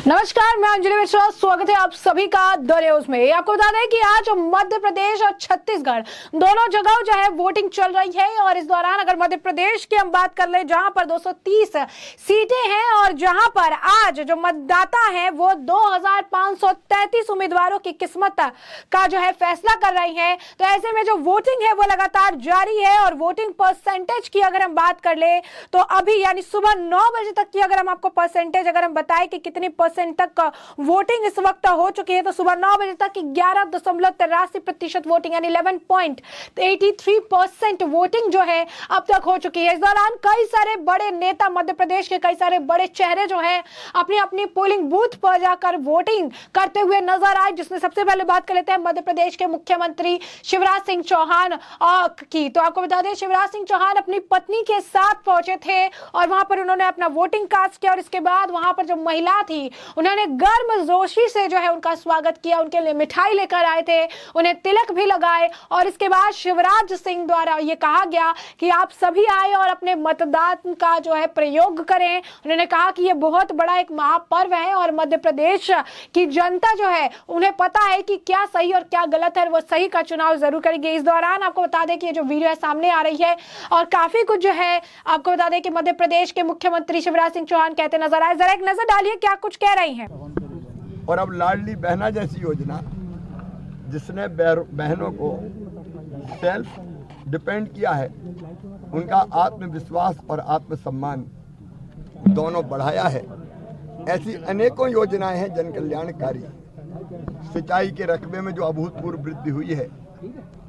नमस्कार, मैं अंजलि मिश्रा। स्वागत है आप सभी का द न्यूज में। आपको बता दें कि आज मध्य प्रदेश और छत्तीसगढ़ दोनों जगह जो है वोटिंग चल रही है और इस दौरान अगर मध्य प्रदेश की हम बात कर ले जहां पर 230 सीटें हैं और जहां पर आज जो मतदाता हैं वो 2533 उम्मीदवारों की किस्मत का जो है फैसला कर रही है। तो ऐसे में जो वोटिंग है वो लगातार जारी है और वोटिंग परसेंटेज की अगर हम बात कर ले तो अभी यानी सुबह 9 बजे तक की अगर हम आपको परसेंटेज अगर हम बताएं कि कितनी परसेंट तक वोटिंग इस वक्त हो चुकी है तो सुबह 9 बजे तक 11.83% वोटिंग यानी 11.83% वोटिंग जो है अब तक हो चुकी है। इस दौरान कई सारे बड़े नेता मध्य प्रदेश के कई सारे बड़े चेहरे जो है अपनी अपनी पोलिंग बूथ पर जाकर वोटिंग करते हुए नजर आए, जिसमें सबसे पहले बात कर लेते हैं मध्य प्रदेश के मुख्यमंत्री शिवराज सिंह चौहान की। तो आपको बता दें शिवराज सिंह चौहान अपनी पत्नी के साथ पहुंचे थे और वहां पर उन्होंने अपना वोटिंग कास्ट किया और इसके बाद वहां पर जो महिला थी उन्होंने गर्मजोशी से जो है उनका स्वागत किया, उनके लिए मिठाई लेकर आए थे, उन्हें तिलक भी लगाए और इसके बाद शिवराज सिंह द्वारा ये कहा गया कि आप सभी आए और अपने मतदान का जो है प्रयोग करें। उन्होंने कहा कि ये बहुत बड़ा एक महापर्व है और मध्य प्रदेश की जनता जो है उन्हें पता है कि क्या सही और क्या गलत है, वो सही का चुनाव जरूर करेंगे। इस दौरान आपको बता दें कि ये जो वीडियो है सामने आ रही है और काफी कुछ जो है आपको बता दें कि मध्य प्रदेश के मुख्यमंत्री शिवराज सिंह चौहान कहते नजर आए। जरा एक नजर डालिए क्या कुछ कह रही हैं। और अब लाडली बहना जैसी योजना जिसने बहनों को सेल्फ डिपेंड किया है, उनका आत्मविश्वास और आत्मसम्मान दोनों बढ़ाया है। ऐसी अनेकों योजनाएं हैं जन कल्याणकारी। सिंचाई के रकबे में जो अभूतपूर्व वृद्धि हुई है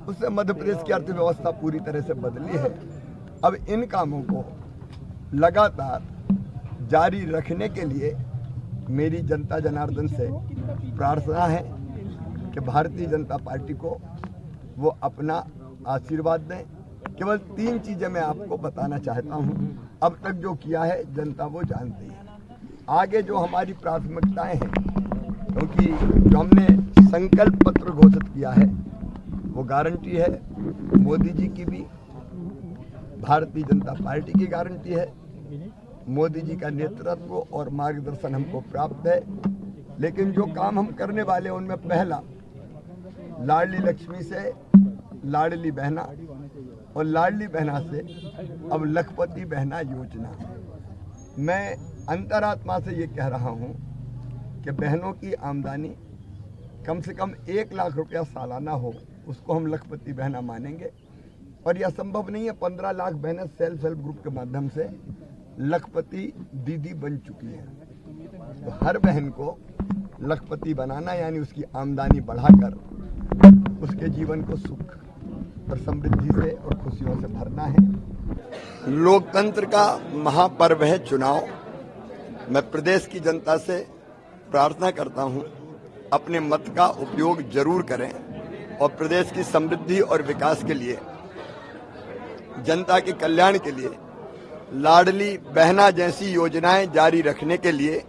उससे मध्य प्रदेश की अर्थव्यवस्था पूरी तरह से बदली है। अब इन कामों को लगातार जारी रखने के लिए मेरी जनता जनार्दन से प्रार्थना है कि भारतीय जनता पार्टी को वो अपना आशीर्वाद दें। केवल 3 चीजें मैं आपको बताना चाहता हूं। अब तक जो किया है जनता वो जानती है। आगे जो हमारी प्राथमिकताएं हैं, क्योंकि जो हमने संकल्प पत्र घोषित किया है वो गारंटी है मोदी जी की भी, भारतीय जनता पार्टी की गारंटी है। मोदी जी का नेतृत्व और मार्गदर्शन हमको प्राप्त है। लेकिन जो काम हम करने वाले हैं उनमें पहला लाडली लक्ष्मी से लाडली बहना और लाडली बहना से अब लखपति बहना योजना। मैं अंतरात्मा से ये कह रहा हूँ कि बहनों की आमदनी कम से कम 1 लाख रुपया सालाना हो, उसको हम लखपति बहना मानेंगे। और यह संभव नहीं है। 15 लाख बहनें सेल्फ हेल्प ग्रुप के माध्यम से लखपति दीदी बन चुकी है। तो हर बहन को लखपति बनाना यानी उसकी आमदनी बढ़ाकर उसके जीवन को सुख और समृद्धि से और खुशियों से भरना है। लोकतंत्र का महापर्व है चुनाव। मैं प्रदेश की जनता से प्रार्थना करता हूं अपने मत का उपयोग जरूर करें और प्रदेश की समृद्धि और विकास के लिए, जनता के कल्याण के लिए लाडली बहना जैसी योजनाएं जारी रखने के लिए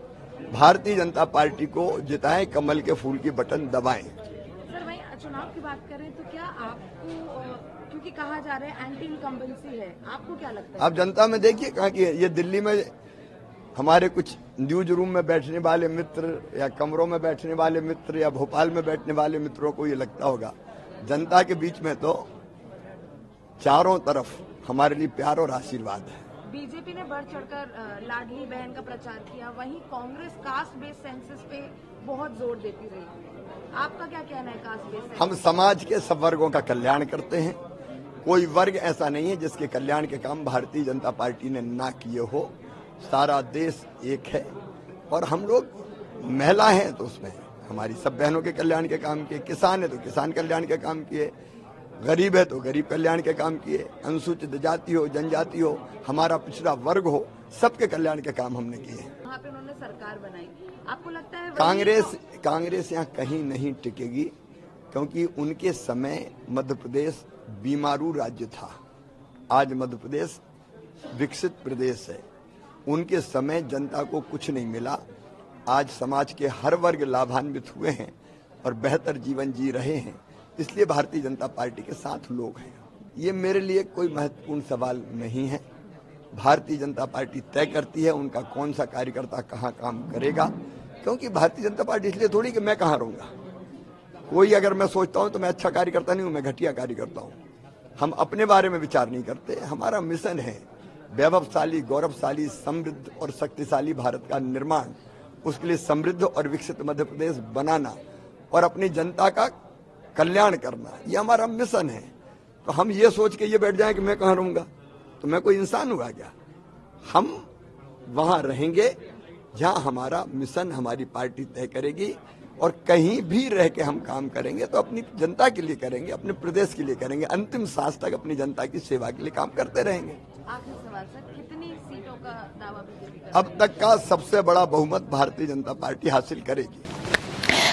भारतीय जनता पार्टी को जिताएं, कमल के फूल की बटन दबाएं। सर भाई चुनाव की बात करें तो क्या आपको, क्योंकि कहा जा रहा है एंटी इनकम्बेंसी है, आपको क्या लगता है? आप जनता में देखिए कहाँ की है। ये दिल्ली में हमारे कुछ न्यूज रूम में बैठने वाले मित्र या कमरों में बैठने वाले मित्र या भोपाल में बैठने वाले मित्रों को ये लगता होगा। जनता के बीच में तो चारों तरफ हमारे लिए प्यार और आशीर्वाद है। बीजेपी ने बढ़ चढ़कर लाडली बहन का प्रचार किया, वहीं कांग्रेस कास्ट बेस्ड सेंसस पे बहुत जोर देती रही। आपका क्या कहना है कास्ट बेस्ड सेंसस? हम समाज के सब वर्गों का कल्याण करते हैं। कोई वर्ग ऐसा नहीं है जिसके कल्याण के काम भारतीय जनता पार्टी ने ना किए हो। सारा देश एक है और हम लोग महिला हैं तो उसमें हमारी सब बहनों के कल्याण के काम किए, किसान है तो किसान कल्याण के काम किए, गरीब है तो गरीब कल्याण के काम किए, अनुसूचित जाति हो, जनजाति हो, हमारा पिछड़ा वर्ग हो, सबके कल्याण के काम हमने किए। वहाँ पे उन्होंने सरकार बनाई, आपको लगता है कांग्रेस यहाँ कहीं नहीं टिकेगी, क्योंकि उनके समय मध्य प्रदेश बीमारू राज्य था। आज मध्य प्रदेश विकसित प्रदेश है। उनके समय जनता को कुछ नहीं मिला। आज समाज के हर वर्ग लाभान्वित हुए हैं और बेहतर जीवन जी रहे हैं। इसलिए भारतीय जनता पार्टी के साथ लोग हैं। ये मेरे लिए कोई महत्वपूर्ण सवाल नहीं है। भारतीय जनता पार्टी तय करती है उनका कौन सा कार्यकर्ता कहाँ काम करेगा। क्योंकि भारतीय जनता पार्टी इसलिए थोड़ी कि मैं कहाँ रहूंगा। कोई अगर मैं सोचता हूं तो मैं अच्छा कार्य करता नहीं हूं, मैं घटिया कार्य करता हूं। हम अपने बारे में विचार नहीं करते। हमारा मिशन है वैभवशाली, गौरवशाली, समृद्ध और शक्तिशाली भारत का निर्माण, उसके लिए समृद्ध और विकसित मध्य प्रदेश बनाना और अपनी जनता का कल्याण करना, ये हमारा मिशन है। तो हम ये सोच के ये बैठ जाएं कि मैं कहाँ रहूंगा, तो मैं कोई इंसान हुआ क्या? हम वहां रहेंगे जहां हमारा मिशन हमारी पार्टी तय करेगी, और कहीं भी रह के हम काम करेंगे तो अपनी जनता के लिए करेंगे, अपने प्रदेश के लिए करेंगे, अंतिम सांस तक अपनी जनता की सेवा के लिए काम करते रहेंगे। आखिरी सवाल सर, कितनी सीटों का दावा बीजेपी कर? अब तक का सबसे बड़ा बहुमत भारतीय जनता पार्टी हासिल करेगी।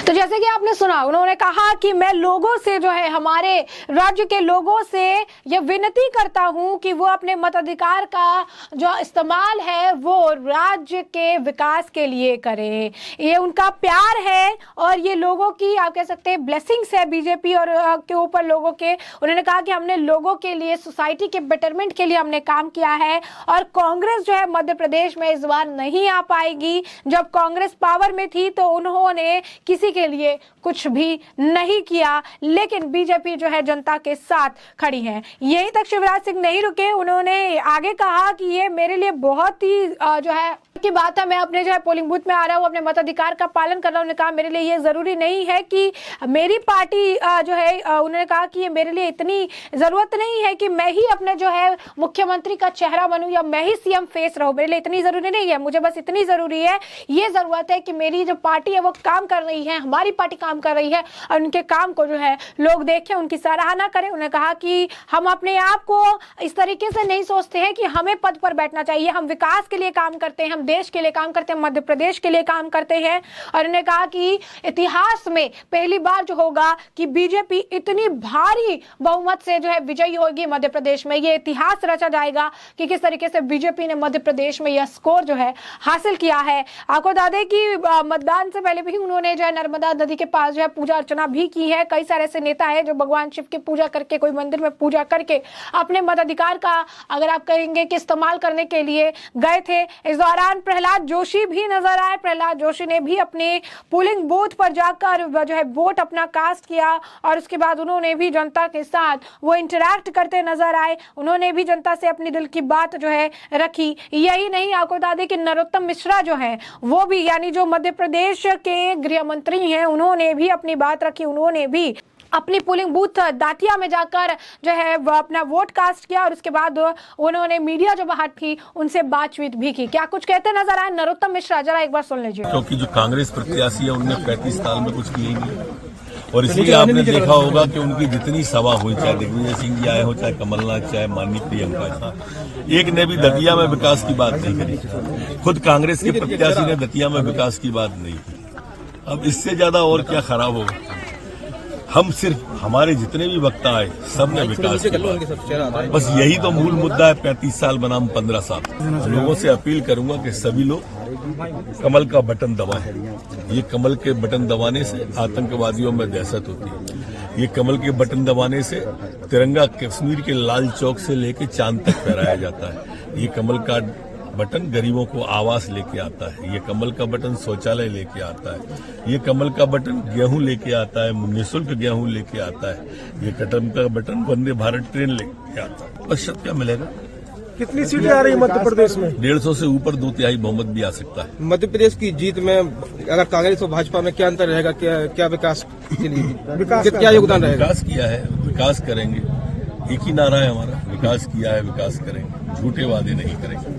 तो जैसे कि आपने सुना, उन्होंने कहा कि मैं लोगों से जो है, हमारे राज्य के लोगों से ये विनती करता हूं कि वो अपने मताधिकार का जो इस्तेमाल है वो राज्य के विकास के लिए करें। ये उनका प्यार है और ये लोगों की, आप कह सकते हैं, ब्लेसिंग्स है बीजेपी और के ऊपर लोगों के। उन्होंने कहा कि हमने लोगों के लिए, सोसाइटी के बेटरमेंट के लिए हमने काम किया है, और कांग्रेस जो है मध्य प्रदेश में इस बार नहीं आ पाएगी। जब कांग्रेस पावर में थी तो उन्होंने किसी के लिए कुछ भी नहीं किया, लेकिन बीजेपी जो है जनता के साथ खड़ी है। यहीं तक शिवराज सिंह नहीं रुके, उन्होंने आगे कहा कि ये मेरे लिए बहुत ही जो है की बात है, मैं अपने जो है पोलिंग बूथ में आ रहा हूँ, अपने मताधिकार का पालन कर रहा हूँ। उन्होंने कहा मेरे लिए ये जरूरी नहीं है कि मेरी पार्टी जो है, उन्होंने कहा कि ये मेरे लिए इतनी जरूरत नहीं है कि मैं ही अपने जो है मुख्यमंत्री का चेहरा बनूं या मैं ही सीएम फेस रहूं, मेरे लिए इतनी जरूरी नहीं है। मुझे बस इतनी जरूरी है, ये जरूरत है कि मेरी जो पार्टी है वो काम कर रही है, हमारी पार्टी काम कर रही है, और उनके काम को जो है लोग देखें, उनकी सराहना करें। उन्होंने कहा कि हम अपने आप को इस तरीके से नहीं सोचते हैं कि हमें पद पर बैठना चाहिए, हम विकास के लिए काम करते हैं, हम देश के लिए काम करते हैं, मध्य प्रदेश के लिए काम करते हैं। और उन्होंने कहा कि इतिहास में पहली बार जो होगा कि बीजेपी इतनी भारी बहुमत से जो है विजयी होगी मध्य प्रदेश में। ये इतिहास रचा जाएगा कि किस तरीके से बीजेपी ने मध्य प्रदेश में यह स्कोर जो है हासिल किया है। आपको बता दें कि मतदान से पहले भी उन्होंने जो है नर्मदा नदी के पास जो है पूजा अर्चना भी की है। कई सारे ऐसे नेता है जो भगवान शिव की पूजा करके, कोई मंदिर में पूजा करके अपने मताधिकार का, अगर आप कहेंगे कि इस्तेमाल करने के लिए गए थे। इस दौरान प्रहलाद जोशी भी नजर आए। प्रहलाद जोशी ने भी अपने पोलिंग बूथ पर जाकर जो है वोट अपना कास्ट किया, और उसके बाद उन्होंने भी जनता के साथ वो इंटरैक्ट करते नजर आए। उन्होंने भी जनता से अपनी दिल की बात जो है रखी। यही नहीं, आपको बता दें कि नरोत्तम मिश्रा जो है वो भी, यानी जो मध्य प्रदेश के गृह मंत्री हैं, उन्होंने भी अपनी बात रखी। उन्होंने भी अपनी पोलिंग बूथ दातिया में जाकर जो है वो अपना वोट कास्ट किया, और उसके बाद उन्होंने मीडिया जो बाहर थी उनसे बातचीत भी की। क्या कुछ कहते नजर आए नरोत्तम मिश्रा, जरा एक बार सुन लीजिए। क्योंकि जो कांग्रेस प्रत्याशी है उनने 35 साल में कुछ किया ही नहीं, और इसलिए आपने देखा होगा कि उनकी जितनी सभा हुई, चाहे दिग्विजय सिंह जी आए हो, चाहे कमलनाथ, चाहे माननीय प्रियंका, एक ने भी दतिया में विकास की बात नहीं करी। खुद कांग्रेस के प्रत्याशी ने दतिया में विकास की बात नहीं की। अब इससे ज्यादा और क्या खराब होगा? हम सिर्फ, हमारे जितने भी वक्ता आए सबने विकास की बात, बस यही तो मूल मुद्दा है। 35 साल बनाम 15 साल। लोगों से अपील करूंगा कि सभी लोग कमल का बटन दबाएं। ये कमल के बटन दबाने से आतंकवादियों में दहशत होती है। ये कमल के बटन दबाने से तिरंगा कश्मीर के लाल चौक से लेकर चांद तक फहराया जाता है। ये कमल का बटन गरीबों को आवास लेके आता है। ये कमल का बटन शौचालय लेके आता है। ये कमल का बटन गेहूं लेके आता है, निःशुल्क गेहूं लेके आता है। ये कमल का बटन वंदे भारत ट्रेन लेके आता है। प्रतिशत क्या मिलेगा? कितनी सीटें आ रही है मध्य प्रदेश में? 150 से ऊपर 2/3 बहुमत भी आ सकता है। मध्य प्रदेश की जीत में अगर कांग्रेस और भाजपा में क्या अंतर रहेगा? क्या विकास के लिए क्या योगदान रहेगा? विकास किया है, विकास करेंगे। एक ही नारा है हमारा, विकास किया है, विकास करेंगे, झूठे वादे नहीं करेंगे।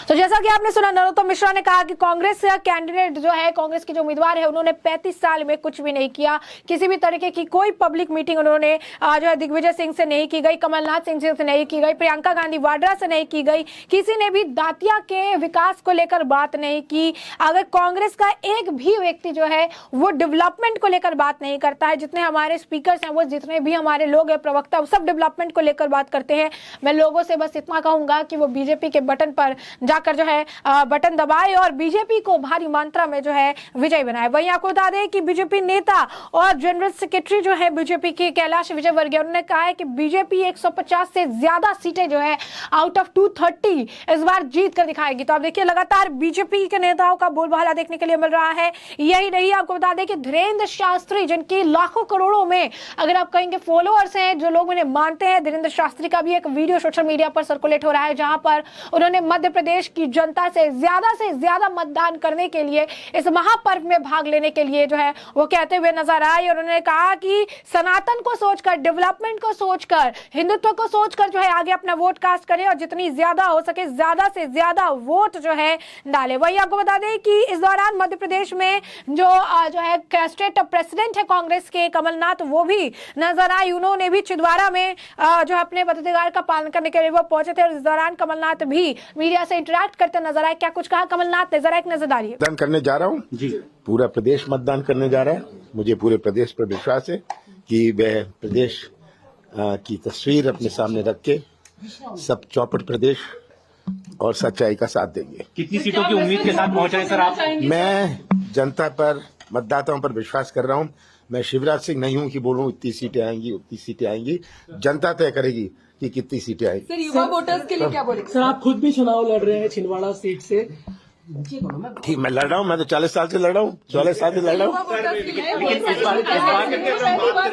तो जैसा कि आपने सुना, नरोत्तम मिश्रा ने कहा कि कांग्रेस कैंडिडेट जो है, कांग्रेस के जो उम्मीदवार है, उन्होंने 35 साल में कुछ भी नहीं किया। किसी भी तरीके की कोई पब्लिक मीटिंग उन्होंने जो है दिग्विजय सिंह से नहीं की गई, कमलनाथ सिंह से नहीं की गई, प्रियंका गांधी वाड्रा से नहीं की गई। किसी ने भी दातिया के विकास को लेकर बात नहीं की। अगर कांग्रेस का एक भी व्यक्ति जो है वो डेवलपमेंट को लेकर बात नहीं करता है, जितने हमारे स्पीकर्स हैं, वो जितने भी हमारे लोग हैं, प्रवक्ता, वो सब डेवलपमेंट को लेकर बात करते हैं। मैं लोगों से बस इतना कहूंगा कि वो बीजेपी के बटन पर जाकर जो है बटन दबाए और बीजेपी को भारी मात्रा में जो है विजय बनाए। वहीं आपको बता दें कि बीजेपी नेता और जनरल सेक्रेटरी जो है बीजेपी के कैलाश विजयवर्गीय, उन्होंने कहा है कि बीजेपी 150 से ज्यादा सीटें जो है आउट ऑफ 230 इस बार जीत कर दिखाएगी। तो आप देखिए लगातार बीजेपी के नेताओं का बोलबाला देखने के लिए मिल रहा है। यही नहीं, आपको बता दें कि धीरेन्द्र शास्त्री जिनकी लाखों करोड़ों में अगर आप कहेंगे फॉलोअर्स हैं, जो लोग उन्हें मानते हैं, धीरेन्द्र शास्त्री का भी एक वीडियो सोशल मीडिया पर सर्कुलेट हो रहा है जहां पर उन्होंने मध्य प्रदेश की जनता से ज्यादा मतदान करने के लिए, इस महापर्व में भाग लेने के लिए जो है वो कहते हुए नजर आए। और उन्होंने कहा कि सनातन को सोचकर, डेवलपमेंट को सोचकर, हिंदुत्व को सोचकर जो है आगे अपना वोट कास्ट करें और जितनी ज्यादा हो सके ज्यादा से ज्यादा वोट जो है डाले। वही आपको बता दें कि इस दौरान मध्य प्रदेश में जो है स्टेट प्रेसिडेंट है कांग्रेस के कमलनाथ, वो भी नजर आए। उन्होंने भी छिंदवाड़ा में जो अपने मताधिकार का पालन करने के लिए वो पहुंचे थे और इस दौरान कमलनाथ भी मीडिया से इंटरेक्ट करते नजर आए। क्या कुछ कहा कमलनाथ ने, जरा एक नजर डालिए। मतदान करने जा रहा हूँ जी, पूरा प्रदेश मतदान करने जा रहा है। मुझे पूरे प्रदेश पर विश्वास है कि वह प्रदेश की तस्वीर अपने सामने रख के सब चौपट प्रदेश और सच्चाई का साथ देंगे। कितनी सीटों की उम्मीद के साथ पहुंच रहे हैं सर आप? मैं जनता पर, मतदाताओं पर विश्वास कर रहा हूं। मैं शिवराज सिंह नहीं हूं कि बोलूं इतनी सीटें आएंगी उतनी सीटें आएंगी। जनता तय करेगी कि कितनी सीटें आएंगी। सर, युवा वोटर्स के लिए क्या बोलेंगे? सर, आप खुद भी चुनाव लड़ रहे हैं छिंदवाड़ा सीट से। ठीक, मैं लड़ रहा हूं। मैं तो 40 साल से लड़ रहा हूं, 44 साल से लड़ रहा हूं।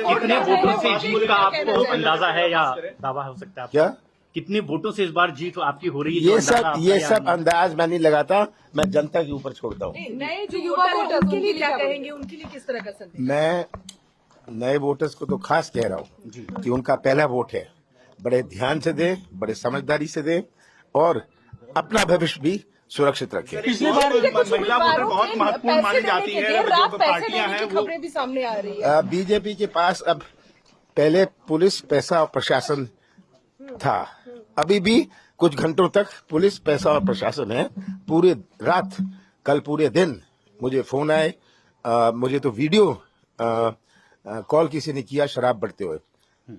कितने वोटों से जीत का आपको अंदाजा है या दावा हो सकता है? क्या कितने वोटों से इस बार जीत आपकी हो रही है? ये सब अंदाज मैं नहीं लगाता, मैं जनता के ऊपर छोड़ता हूँ। नए जो युवा वोटर्स के लिए क्या कहेंगे, उनके लिए किस तरह का संदेश? मैं नए वोटर्स को तो खास कह रहा हूँ कि उनका पहला वोट है, बड़े ध्यान से दें, बड़े समझदारी से दें और अपना भविष्य भी सुरक्षित रखें। पिछली बार महिला वोटर बहुत महत्वपूर्ण मानी जाती है, जो पार्टियां हैं वो खबरें भी सामने आ रही है। बीजेपी के पास अब पहले पुलिस, पैसा और प्रशासन था, अभी भी कुछ घंटों तक पुलिस, पैसा और प्रशासन है। पूरे रात, कल पूरे दिन मुझे फोन आए, मुझे तो वीडियो कॉल किसी ने किया शराब बढ़ते हुए।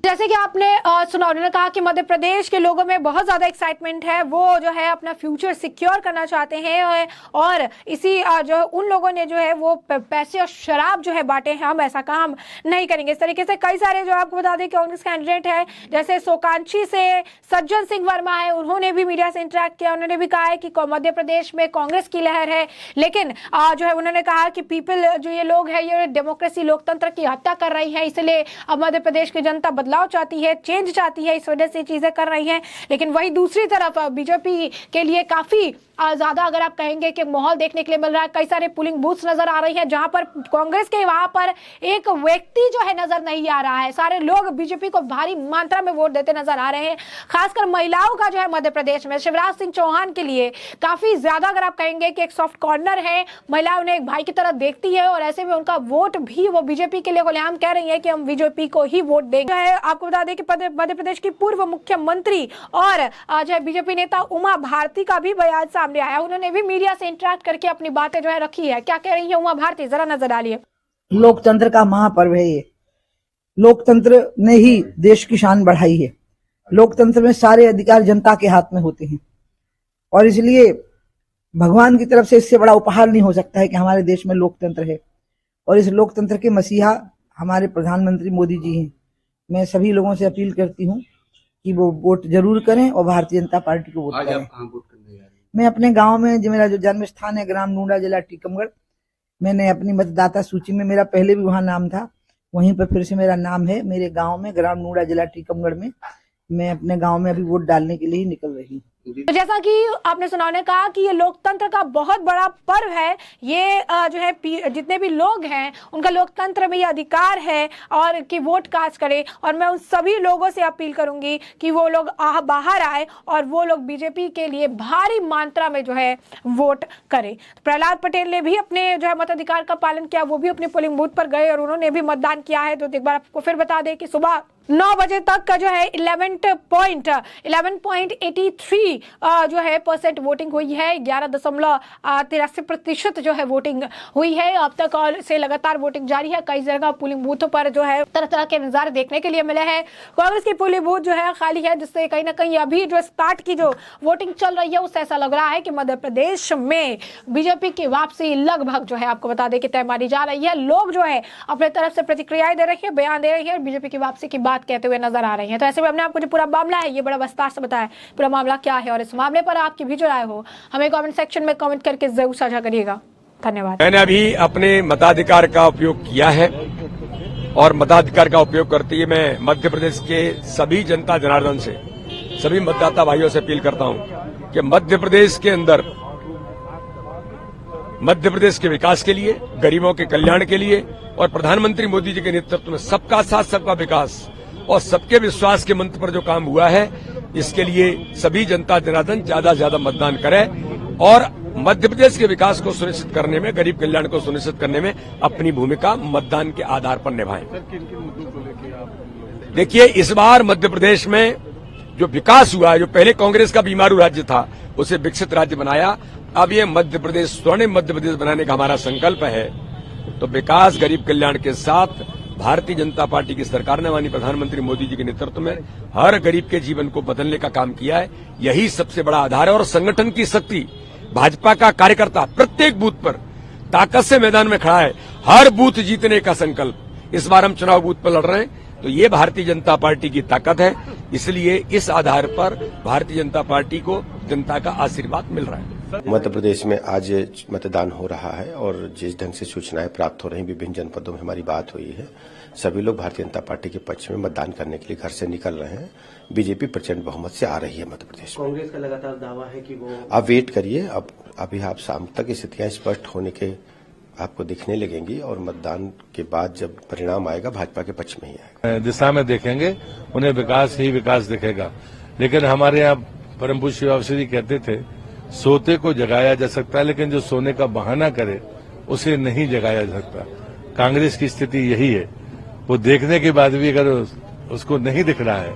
जैसे कि आपने सुना, उन्होंने कहा कि मध्य प्रदेश के लोगों में बहुत ज्यादा एक्साइटमेंट है, वो जो है अपना फ्यूचर सिक्योर करना चाहते हैं और इसी जो उन लोगों ने जो है वो पैसे और शराब जो है बांटे हैं, हम ऐसा काम नहीं करेंगे। इस तरीके से कई सारे जो आपको बता दें कांग्रेस कैंडिडेट है, जैसे सोकांची से सज्जन सिंह वर्मा है, उन्होंने भी मीडिया से इंटरेक्ट किया। उन्होंने भी कहा है कि मध्य प्रदेश में कांग्रेस की लहर है, लेकिन जो है उन्होंने कहा कि पीपल जो ये लोग है ये डेमोक्रेसी, लोकतंत्र की हत्या कर रही है, इसलिए अब मध्य प्रदेश की जनता बदलाव चाहती है, चेंज चाहती है, इस वजह से चीजें कर रही हैं। लेकिन वही दूसरी तरफ बीजेपी के लिए काफी ज्यादा अगर आप कहेंगे कि माहौल देखने के लिए मिल रहा है। कई सारे पोलिंग बूथ्स नजर आ रही हैं जहां पर कांग्रेस के वहां पर एक व्यक्ति जो है नजर नहीं आ रहा है, सारे लोग बीजेपी को भारी मात्रा में वोट देते नजर आ रहे हैं। खासकर महिलाओं का जो है मध्य प्रदेश में शिवराज सिंह चौहान के लिए काफी ज्यादा अगर आप कहेंगे कि एक सॉफ्ट कॉर्नर है, महिला उन्हें एक भाई की तरह देखती है और ऐसे में उनका वोट भी वो बीजेपी के लिए खुलेआम कह रही है कि हम बीजेपी को ही वोट देंगे। आपको बता दें कि मध्य प्रदेश की पूर्व मुख्यमंत्री और जो है बीजेपी नेता उमा भारती का भी बयान सामने आया। उन्होंने भी मीडिया से इंटरेक्ट करके अपनी बातें जो है रखी है। क्या कह रही है उमा भारती, जरा नजर डालिए। लोकतंत्र का महापर्व है ये। लोकतंत्र ने ही देश की शान बढ़ाई है। लोकतंत्र में सारे अधिकार जनता के हाथ में होते हैं और इसलिए भगवान की तरफ से इससे बड़ा उपहार नहीं हो सकता है कि हमारे देश में लोकतंत्र है और इस लोकतंत्र के मसीहा हमारे प्रधानमंत्री मोदी जी हैं। मैं सभी लोगों से अपील करती हूँ कि वो वोट जरूर करें और भारतीय जनता पार्टी को वोट करें। मैं अपने गांव में, जो मेरा जो जन्म स्थान है ग्राम नूडा, जिला टीकमगढ़, मैंने अपनी मतदाता सूची में, मेरा पहले भी वहां नाम था, वहीं पर फिर से मेरा नाम है। मेरे गांव में ग्राम नूडा, जिला टीकमगढ़ में मैं अपने गांव में अभी वोट डालने के लिए ही निकल रही हूँ। तो जैसा कि आपने सुना, उन्होंने कहा कि ये लोकतंत्र का बहुत बड़ा पर्व है। ये जो है जितने भी लोग हैं उनका लोकतंत्र में ये अधिकार है और कि वोट कास्ट करें और मैं उन सभी लोगों से अपील करूंगी कि वो लोग बाहर आए और वो लोग बीजेपी के लिए भारी मात्रा में जो है वोट करें। तो प्रहलाद पटेल ने भी अपने जो है मताधिकार का पालन किया, वो भी अपने पोलिंग बूथ पर गए और उन्होंने भी मतदान किया है। तो एक बार आपको फिर बता दें कि सुबह 9 बजे तक का जो है 11.83 जो है परसेंट वोटिंग हुई है, 11.83% जो है वोटिंग हुई है अब तक, और से लगातार वोटिंग जारी है। कई जगह पोलिंग बूथों पर जो है तरह तरह के नजारे देखने के लिए मिले हैं। कांग्रेस की पोलिंग बूथ जो है खाली है, जिससे कहीं ना कहीं अभी जो स्टार्ट की जो वोटिंग चल रही है उससे ऐसा लग रहा है कि मध्य प्रदेश में बीजेपी की वापसी लगभग जो है आपको बता दें कि तय मानी जा रही है। लोग जो है अपने तरफ से प्रतिक्रियाएं दे रहे हैं, बयान दे रहे हैं और बीजेपी की वापसी की बात कहते हुए नजर आ रहे हैं। तो ऐसे में हमने आपको जो पूरा मामला है ये बड़ा विस्तार से बताया, पूरा मामला क्या है और इस मामले पर आपकी भी जो राय हो हमें कमेंट सेक्शन में कमेंट करके जरूर साझा करिएगा। धन्यवाद। मैंने अभी अपने मताधिकार का उपयोग किया है और मताधिकार का उपयोग करते हुए मैं मध्य प्रदेश के सभी जनता जनार्दन से, सभी मतदाता भाइयों से अपील करता हूं कि मध्य प्रदेश के अंदर, मध्य प्रदेश के विकास के लिए, गरीबों के कल्याण के लिए और प्रधानमंत्री मोदी जी के नेतृत्व में सबका साथ सबका विकास और सबके विश्वास के मंत्र पर जो काम हुआ है, इसके लिए सभी जनता जनार्दन ज्यादा से ज्यादा मतदान करें और मध्य प्रदेश के विकास को सुनिश्चित करने में, गरीब कल्याण को सुनिश्चित करने में अपनी भूमिका मतदान के आधार पर निभाएं। देखिए, इस बार मध्य प्रदेश में जो विकास हुआ है, जो पहले कांग्रेस का बीमारू राज्य था उसे विकसित राज्य बनाया। अब ये मध्य प्रदेश, स्वर्णिम मध्य प्रदेश बनाने का हमारा संकल्प है। तो विकास, गरीब कल्याण के साथ भारतीय जनता पार्टी की सरकार ने माननीय प्रधानमंत्री मोदी जी के नेतृत्व में हर गरीब के जीवन को बदलने का काम किया है। यही सबसे बड़ा आधार है और संगठन की शक्ति, भाजपा का कार्यकर्ता प्रत्येक बूथ पर ताकत से मैदान में खड़ा है, हर बूथ जीतने का संकल्प। इस बार हम चुनाव बूथ पर लड़ रहे हैं, तो ये भारतीय जनता पार्टी की ताकत है। इसलिए इस आधार पर भारतीय जनता पार्टी को जनता का आशीर्वाद मिल रहा है। मध्य प्रदेश में आज मतदान हो रहा है और जिस ढंग से सूचनाएं प्राप्त हो रही, विभिन्न जनपदों में हमारी बात हुई है, सभी लोग भारतीय जनता पार्टी के पक्ष में मतदान करने के लिए घर से निकल रहे हैं। बीजेपी प्रचंड बहुमत से आ रही है मध्य प्रदेश में। कांग्रेस का लगातार दावा है कि वो, आप वेट करिए, अब अभी आप शाम तक स्थितियां स्पष्ट होने के आपको दिखने लगेंगी और मतदान के बाद जब परिणाम आएगा भाजपा के पक्ष में ही आएगा। दिशा में देखेंगे, उन्हें विकास ही विकास दिखेगा। लेकिन हमारे यहाँ परम पूज्य श्री बाबा जी कहते थे, सोते को जगाया जा सकता है लेकिन जो सोने का बहाना करे उसे नहीं जगाया जा सकता। कांग्रेस की स्थिति यही है, वो देखने के बाद भी अगर उसको नहीं दिख रहा है